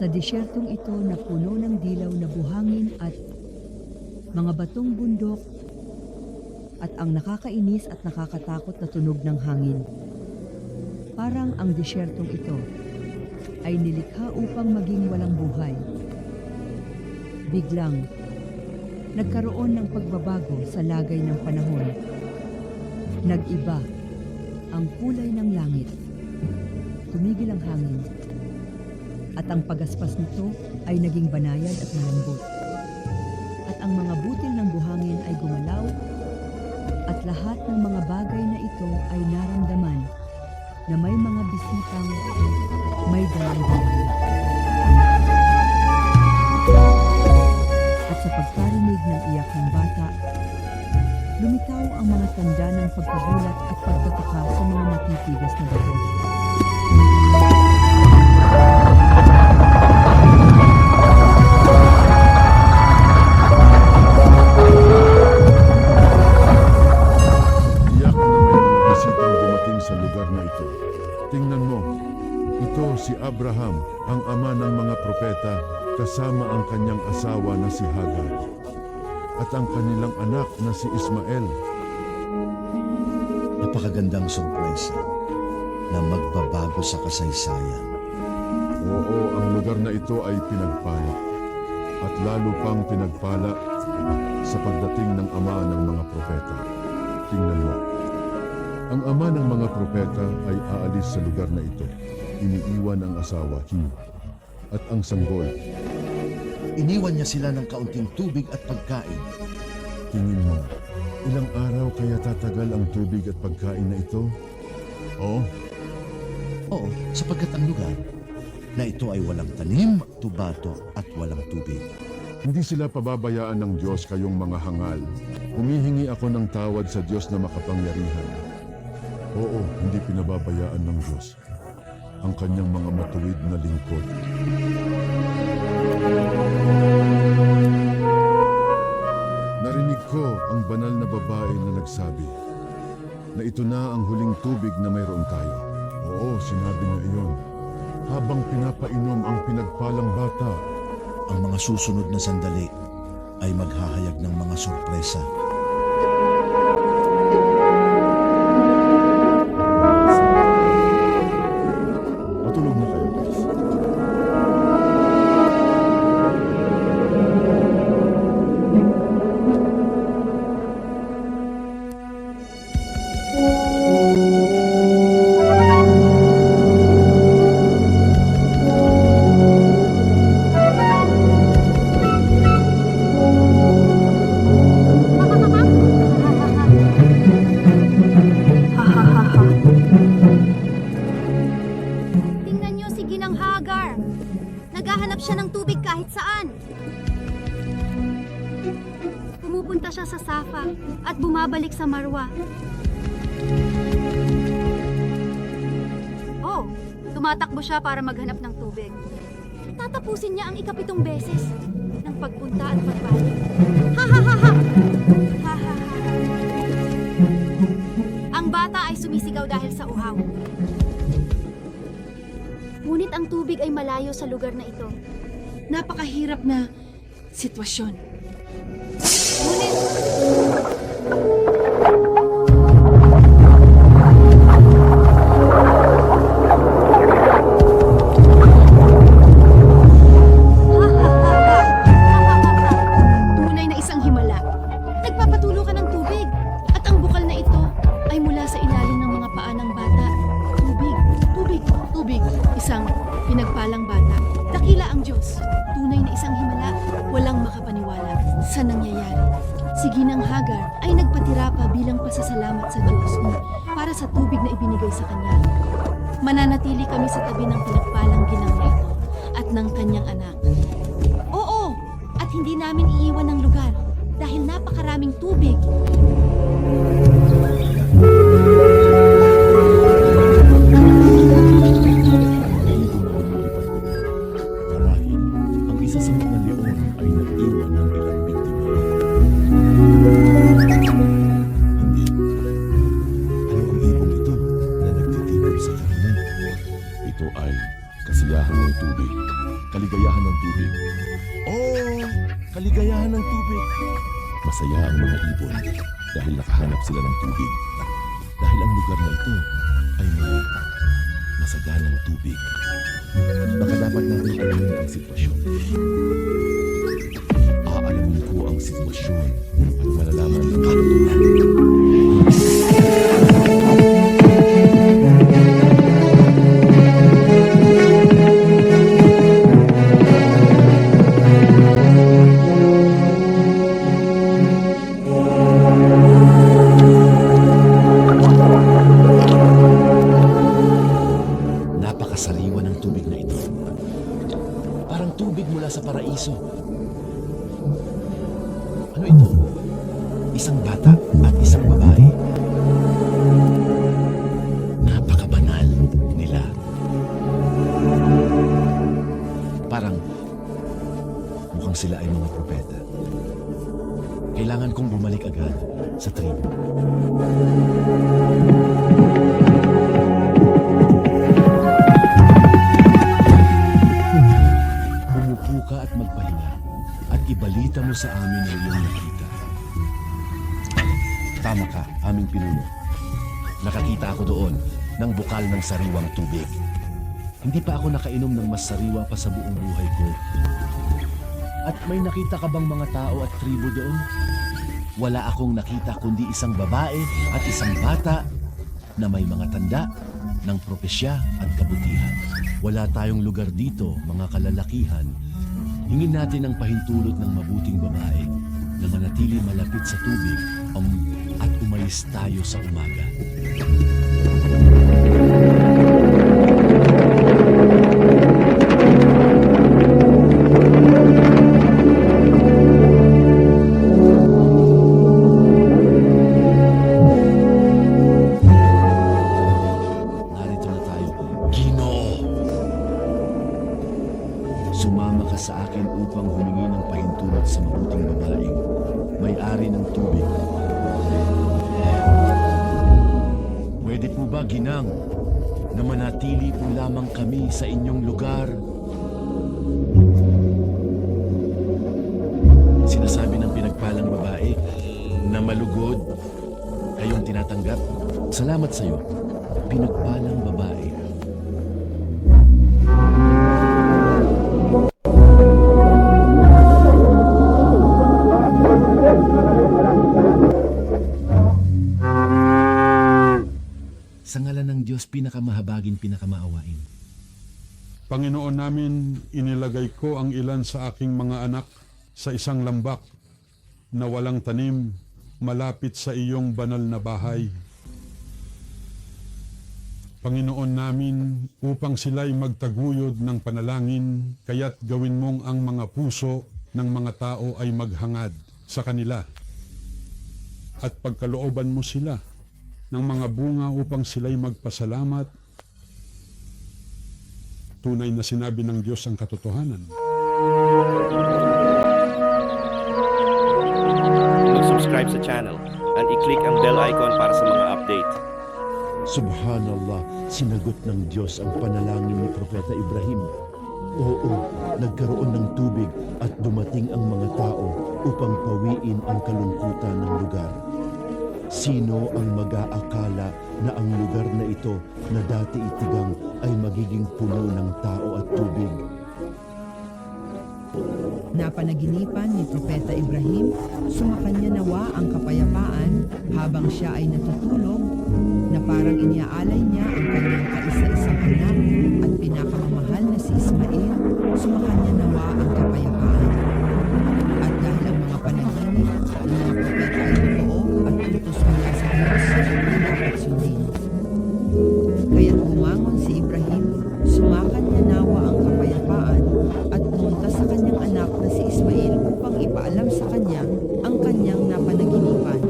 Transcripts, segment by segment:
Sa disyertong ito na puno ng dilaw na buhangin at mga batong bundok at ang nakakainis at nakakatakot na tunog ng hangin. Parang ang disyertong ito ay nilikha upang maging walang buhay. Biglang, nagkaroon ng pagbabago sa lagay ng panahon. Nag-iba ang kulay ng langit. Tumigil ang hangin. At ang pagaspas nito ay naging banayad at malambot. At ang mga butil ng buhangin ay gumalaw at lahat ng mga bagay na ito ay naramdaman na may mga bisitang may dalang-dalang. At sa pagkarinig ng iyak ng bata, lumitaw ang mga tanda ng pagkagulat at pagtataka sa mga matitigas na bato. Tiyak na may mga bisitang dumating sa lugar na ito. Tingnan mo, ito si Abraham, ang ama ng mga propeta, kasama ang kanyang asawa na si Hagar, at ang kanilang anak na si Ismael. Napakagandang sorpresa na magbabago sa kasaysayan. Oo, ang lugar na ito ay pinagpala, at lalo pang pinagpala sa pagdating ng ama ng mga propeta. Tingnan mo, ang ama ng mga propeta ay aalis sa lugar na ito. Iniiwan ang asawa, at ang sanggol. Iniwan niya sila ng kaunting tubig at pagkain. Tingin mo, ilang araw kaya tatagal ang tubig at pagkain na ito? Oo, Oo, sapagkat ang lugar na ito ay walang tanim, tubato at walang tubig. hindi sila pababayaan ng Diyos kayong mga hangal. Humihingi ako ng tawad sa Diyos na makapangyarihan. Oo, hindi pinababayaan ng Diyos ang kanyang mga matuwid na lingkod. Narinig ko ang banal na babae na nagsabi na ito na ang huling tubig na mayroon tayo. Oo, sinabi niya iyon. Habang pinapainom ang pinagpalang bata, Ang mga susunod na sandali ay maghahayag ng mga sorpresa. matulog na kayo, guys. Tingnan niyo si Ginang Hagar. Naghahanap siya ng tubig kahit saan. Pumupunta siya sa Safa at bumabalik sa Marwa. Oh, tumatakbo siya para maghanap ng tubig. Tatapusin niya ang ikapitong beses ng pagpunta at pagbalik. Ha ha ha ha! Ha ha ha! Ang bata ay sumisigaw dahil sa uhaw. Ngunit ang tubig ay malayo sa lugar na ito. Napakahirap na sitwasyon. Tunay na isang himala. Nagpapatulo ka ng tubig. At ang bukal na ito ay mula sa ilalim ng mga paa ng bata. Tubig, tubig, tubig. Isang pinagpalang bata. Dakila ang Diyos. Tunay na isang himala. Walang makapaniwala sa nangyayari. Si Ginang Hagar ay nagpatira pa bilang pasasalamat sa Diyos para sa tubig na ibinigay sa kanya. Mananatili kami sa tabi ng pinagpalang ginang na ito at ng kanyang anak. Oo, at hindi namin iiwan ang lugar dahil napakaraming tubig. Marahil, ang isa sa mga leon ay nag-iwan ng ilang biktima. Hindi. Ano ang ibong ito na nagtitipon sa karne? Ito ay kasiyahan ng tubig, kaligayahan kaligayahan ng tubig. Masaya ang mga ibon dahil nakahanap sila ng tubig. Dahil ang lugar na ito ay may masaganang tubig. Baka dapat natin alamin ang sitwasyon. Aalamin ko ang sitwasyon at malalaman ang katotohanan. Napakasariwa ng tubig na ito. Parang tubig mula sa paraiso. Ano ito? Isang bata at isang babae. Napakabanal nila. Parang mukhang sila ay mga propeta. Kailangan kong bumalik agad sa tribo. Umupo ka at magpahinga at ibalita mo sa amin ang iyong nakita. Tama ka, aming pinuno. Nakakita ako doon ng bukal ng sariwang tubig. Hindi pa ako nakainom ng mas sariwa pa sa buong buhay ko. At may nakita ka bang mga tao at tribo doon? Wala akong nakita kundi isang babae at isang bata na may mga tanda ng propesya at kabutihan. Wala tayong lugar dito, mga kalalakihan. Hingin natin ang pahintulot ng mabuting babae na manatili malapit sa tubig at umalis tayo sa umaga. Narito na tayo. Ginoo! Sumama ka sa akin upang humingi ng pahintulot sa mabuting babaeng may-ari ng tubig. Pwede po ba, Ginang, na manatili po lamang kami sa inyong lugar? Sinasabi ng pinagpalang babae na malugod kayong tinatanggap. Salamat sa iyo, pinagpalang babae. Sa ngalan ng Diyos, pinakamahabagin, pinakamaawain. Panginoon namin, inilagay ko ang ilan sa aking mga anak sa isang lambak na walang tanim malapit sa iyong banal na bahay. Panginoon namin, upang sila'y magtaguyod ng panalangin, kaya't gawin mong ang mga puso ng mga tao ay maghangad sa kanila. At pagkalooban mo sila ng mga bunga upang sila'y magpasalamat. Tunay na sinabi ng Diyos ang katotohanan. Mag-subscribe sa channel and i-click ang bell icon para sa mga update. Subhanallah, sinagot ng Diyos ang panalangin ni Propeta Ibrahim. Oo, nagkaroon ng tubig at dumating ang mga tao upang pawiin ang kalungkutan ng lugar. Sino ang mag-aakala na ang lugar na ito na dati itigang ay magiging puno ng tao at tubig? Napanaginipan ni Propeta Ibrahim, sumakanya nawa ang kapayapaan habang siya ay natutulog, na parang iniaalay niya ang kanyang kaisa-isang anak at pinakamamahal na si Ismael, sumakanya nawa ang kapayapaan. At dahil ang mga panaginip ng mga propeta ay totoo at utos mula sa Diyos, ay dapat sundin. Kaya't bumangon si Ibrahim, sumakan niya nawa ang kapayapaan at pumunta sa kanyang anak na si Ismael upang ipaalam sa kanya ang kanyang napanaginipan.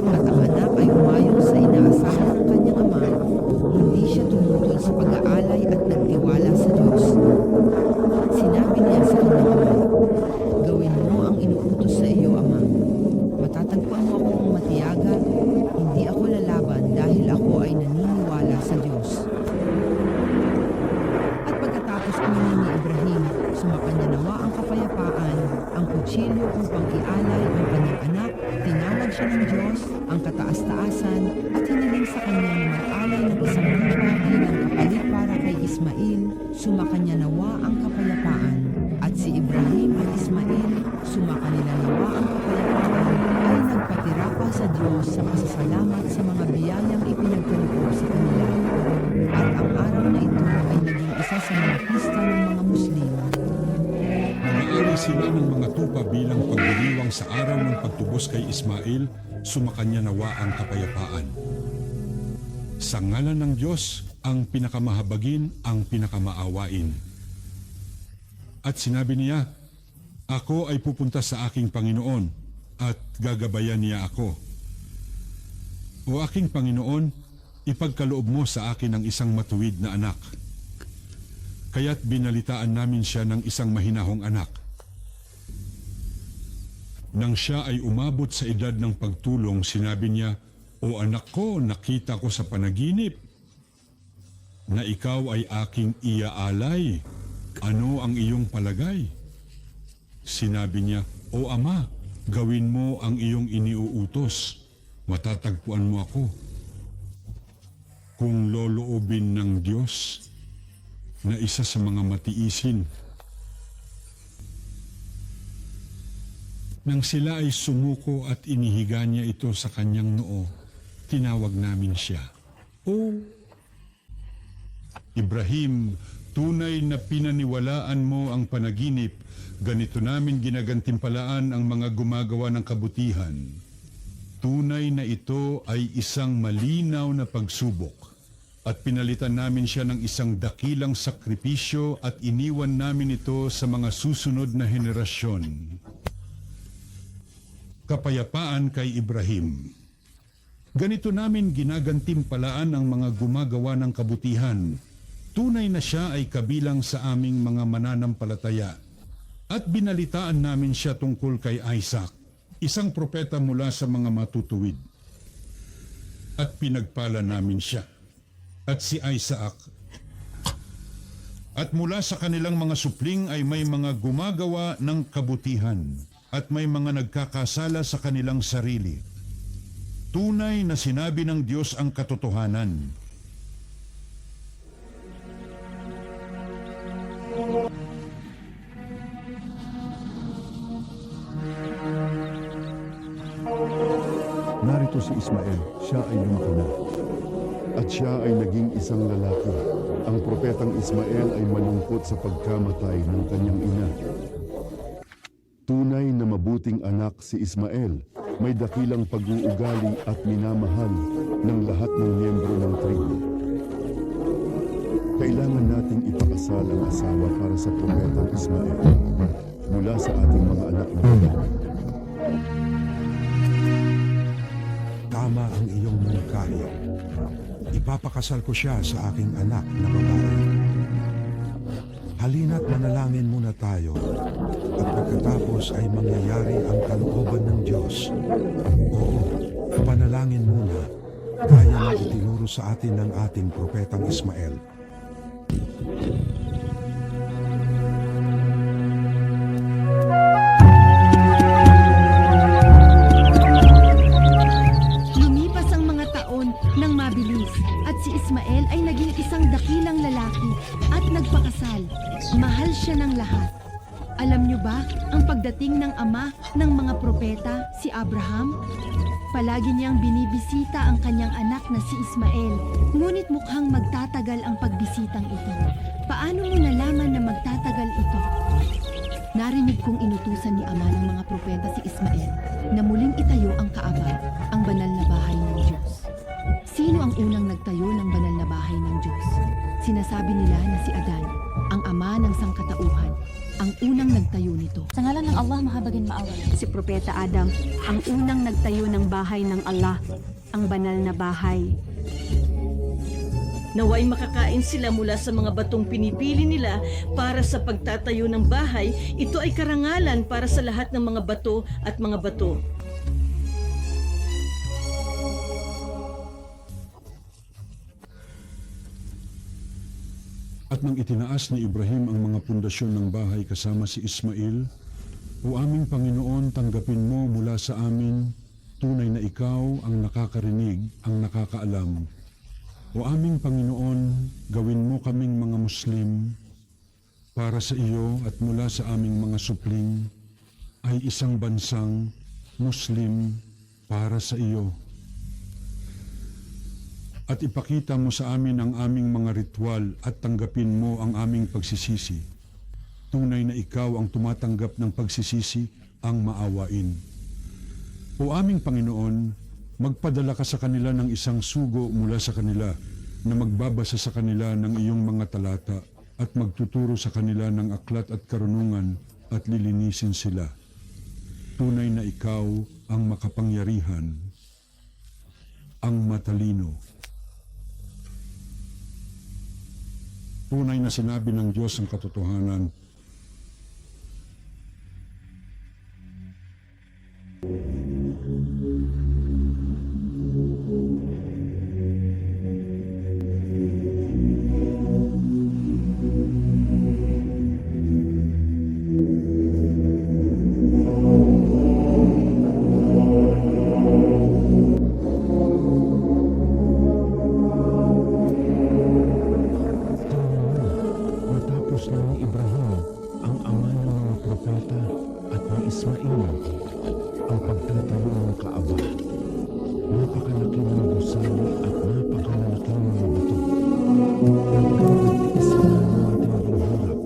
At ang anak ay umayon sa inaasahan ng kanyang ama, hindi siya tumutol sa pag-aalay at nagtiwala sa Diyos. Sinabi niya sa kanyang siya ng Diyos, ang kataas-taasan, at hiniling sa kanya na mag-alay ng isang lupa bilang kapalit para kay Ismail, sumakanya nawa ang kapayapaan. At si Ibrahim at Ismail, sumakanila nawa ang kapayapaan, ay nagpatira pa sa Diyos sa pasasalamat sa mga biyayang ipinagkaloob sa kanila. At ang araw na ito ay naging isa sa mga pista ng mga Muslim. Nag-aalay sila ng mga tupa bilang pagdiriwang sa araw ng pagtubos kay Ismail, sumakanya nawa ang kapayapaan. Sa ngalan ng Diyos, ang pinakamahabagin, ang pinakamaawain. At sinabi niya, ako ay pupunta sa aking Panginoon at gagabayan niya ako. O aking Panginoon, ipagkaloob mo sa akin ang isang matuwid na anak. Kaya't binalitaan namin siya ng isang mahinahong anak. Nang siya ay umabot sa edad ng pagtulong, sinabi niya, O anak ko, nakita ko sa panaginip na ikaw ay aking iaalay. Ano ang iyong palagay? Sinabi niya, O ama, gawin mo ang iyong iniuutos. Matatagpuan mo ako. Kung loloobin ng Diyos na isa sa mga matiisin. Nang sila ay sumuko at inihiga niya ito sa kanyang noo, tinawag namin siya. O Ibrahim, tunay na pinaniwalaan mo ang panaginip, ganito namin ginagantimpalaan ang mga gumagawa ng kabutihan. Tunay na ito ay isang malinaw na pagsubok. At pinalitan namin siya ng isang dakilang sakripisyo at iniwan namin ito sa mga susunod na henerasyon. Kapayapaan kay Ibrahim. Ganito namin ginagantimpalaan ang mga gumagawa ng kabutihan. Tunay na siya ay kabilang sa aming mga mananampalataya. At binalitaan namin siya tungkol kay Isaac, isang propeta mula sa mga matutuwid. At pinagpala namin siya. At si Isaac. At mula sa kanilang mga supling ay may mga gumagawa ng kabutihan at may mga nagkakasala sa kanilang sarili. Tunay na sinabi ng Diyos ang katotohanan. Narito si Ismael, siya ay lumaki na. At siya ay naging isang lalaki. Ang propetang Ismael ay malungkot sa pagkamatay ng kanyang ina. Tunay na mabuting anak si Ismael, may dakilang pag-uugali at minamahal ng lahat ng miyembro ng tribo. Kailangan nating ipakasal ang asawa para sa propetang Ismael mula sa ating mga anak na babae. Tama ang iyong mungkahi. Ipapakasal ko siya sa aking anak na babae. Halina't manalangin muna tayo at pagkatapos ay mangyayari ang kalooban ng Diyos. Oo, panalangin muna. Kaya na itinuro sa atin ng ating propetang Ismael. Lumipas ang mga taon ng mabilis at si Ismael ay naging isang dakilang lalaki at nagpakasal. Mahal siya ng lahat. Alam niyo ba ang pagdating ng ama ng mga propeta, si Abraham? Palagi niyang binibisita ang kanyang anak na si Ismael, ngunit mukhang magtatagal ang pagbisitang ito. Paano mo nalaman na magtatagal ito? Narinig kong inutusan ni ama ng mga propeta si Ismael na muling itayo ang Kaaba, ang banal na bahay ng Diyos. Sino ang unang nagtayo ng banal na bahay ng Diyos? Sinasabi nila na si Adan, ang ama ng sangkatauhan, ang unang nagtayo nito. Sa ngalan ng Allah, mahabagin maaway. Si Propeta Adam, ang unang nagtayo ng bahay ng Allah, ang banal na bahay. Naway makakain sila mula sa mga batong pinipili nila para sa pagtatayo ng bahay. Ito ay karangalan para sa lahat ng mga bato at mga bato. At nang itinaas ni Ibrahim ang mga pundasyon ng bahay kasama si Ismail, O aming Panginoon, tanggapin mo mula sa amin Tunay na ikaw ang nakakarinig, ang nakakaalam. O aming Panginoon, gawin mo kaming mga Muslim para sa iyo at mula sa aming mga supling ay isang bansang Muslim para sa iyo. At ipakita mo sa amin ang aming mga ritual at tanggapin mo ang aming pagsisisi. Tunay na ikaw ang tumatanggap ng pagsisisi, ang maawain. O aming Panginoon, magpadala ka sa kanila ng isang sugo mula sa kanila na magbabasa sa kanila ng iyong mga talata at magtuturo sa kanila ng aklat at karunungan at lilinisin sila. Tunay na ikaw ang makapangyarihan, ang matalino. Tunay na sinabi ng Diyos ang katotohanan. Matapos na ni Ibrahim, ang ama ng mga propeta, at ni Ismail, ang pagtatayo ng Kaaba. Napakalaki ng gusali at napakalalaki ng mga bato. Nagtiis sila ng matinding hirap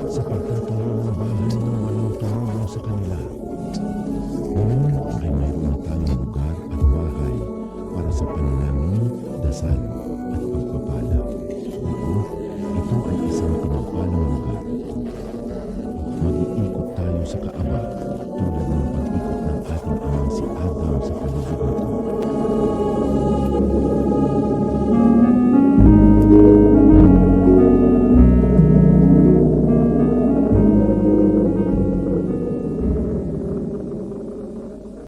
sa pagtatayo ng bahay ng walang tumulong sa kanila. Ngayon ay mayroon tayong lugar at bahay para sa panalangin, dasal at pagpapala. Ito ay isang pinagpalang lugar. Mag-iikot tayo sa Kaaba